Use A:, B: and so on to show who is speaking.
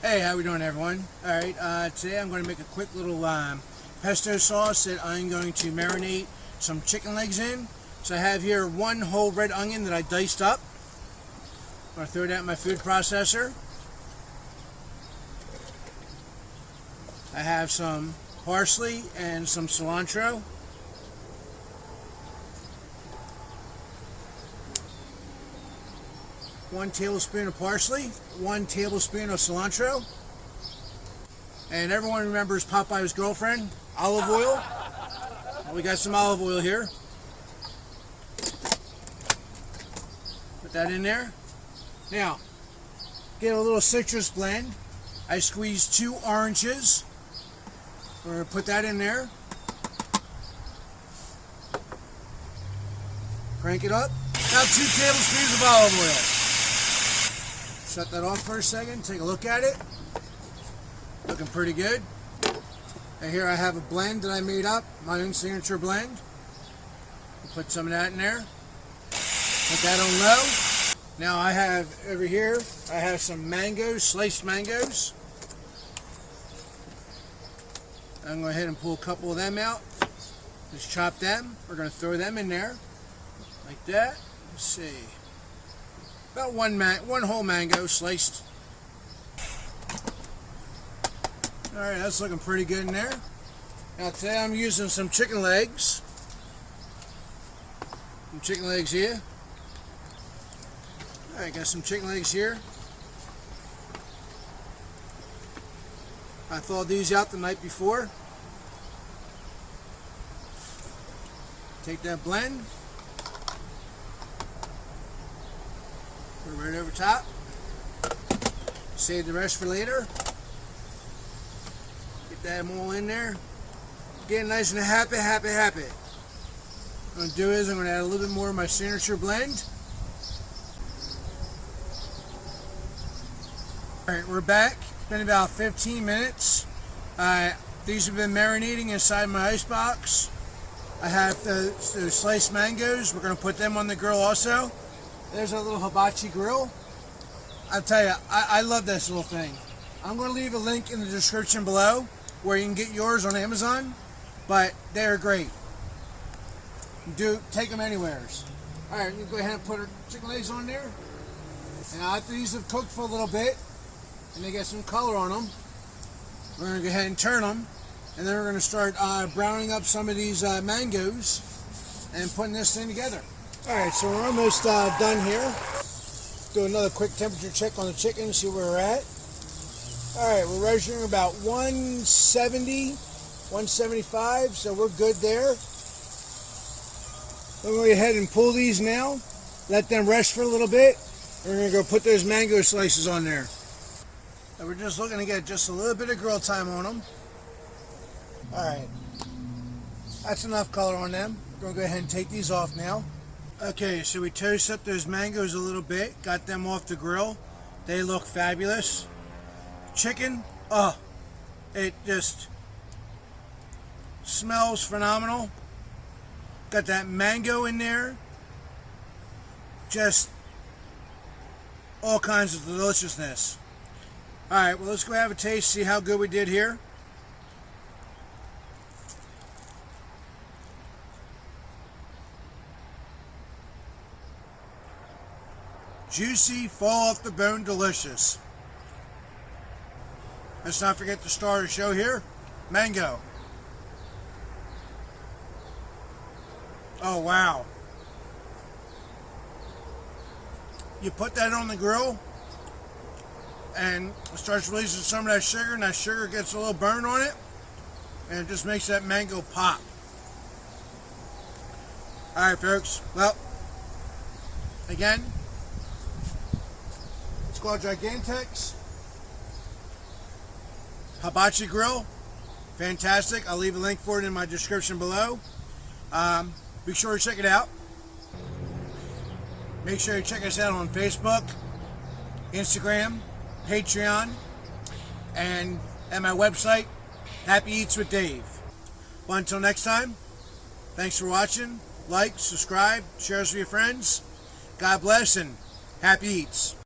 A: Hey, how we doing, everyone? Alright, today I'm going to make a quick little pesto sauce that I'm going to marinate some chicken legs in. So I have here one whole red onion that I diced up. I'm going to throw that in my food processor. I have some parsley and some cilantro. One tablespoon of parsley, 1 tablespoon of cilantro, and everyone remembers Popeye's girlfriend, olive oil. We got some olive oil here. Put that in there. Now, get a little citrus blend. I squeezed 2 oranges. We're going to put that in there. Crank it up. Now 2 tablespoons of olive oil. Shut that off for a second, take a look at it. Looking pretty good. And here I have a blend that I made up, my own signature blend. I'll put some of that in there. Put that on low. Now I have over here, I have some mangoes, sliced mangoes. I'm going to go ahead and pull a couple of them out. Just chop them. We're going to throw them in there. Like that. Let's see. About one whole mango sliced. Alright, that's looking pretty good in there. Now today I'm using some chicken legs. Some chicken legs here. Alright, got some chicken legs here. I thawed these out the night before. Take that blend. Put it right over top. Save the rest for later. Get that all in there. Get nice and happy. What I'm going to do is I'm going to add a little bit more of my signature blend. Alright, we're back. It's been about 15 minutes. These have been marinating inside my ice box. I have the sliced mangoes. We're going to put them on the grill also. There's a little hibachi grill. I'll tell you, I love this little thing. I'm going to leave a link in the description below where you can get yours on Amazon, but they're great. Take them anywheres. Alright, I'm going to go ahead and put our chicken legs on there. And after these have cooked for a little bit, and they get some color on them, we're going to go ahead and turn them. And then we're going to start browning up some of these mangoes and putting this thing together. Alright, so we're almost done here. Do another quick temperature check on the chicken, see where we're at. Alright, we're measuring about 170, 175, so we're good there. We're going to go ahead and pull these now. Let them rest for a little bit. We're going to go put those mango slices on there. And we're just looking to get just a little bit of grill time on them. Alright, that's enough color on them. We're going to go ahead and take these off now. Okay, so we toast up those mangoes a little bit, got them off the grill. They look fabulous. Chicken, oh, it just smells phenomenal. Got that mango in there. Just all kinds of deliciousness. Alright, well, let's go have a taste, see how good we did here. Juicy, fall off the bone, delicious. Let's not forget the star of the show here, mango. Oh, wow. You put that on the grill, and it starts releasing some of that sugar, and that sugar gets a little burn on it, and it just makes that mango pop. Alright, folks. Well, again, called Gigantex Hibachi Grill. Fantastic. I'll leave a link for it in my description below. Be sure to check it out. Make sure you check us out on Facebook, Instagram, Patreon, and at my website, Happy Eats with Dave. Well, until next time, thanks for watching. Like, subscribe, share us with your friends. God bless and happy eats.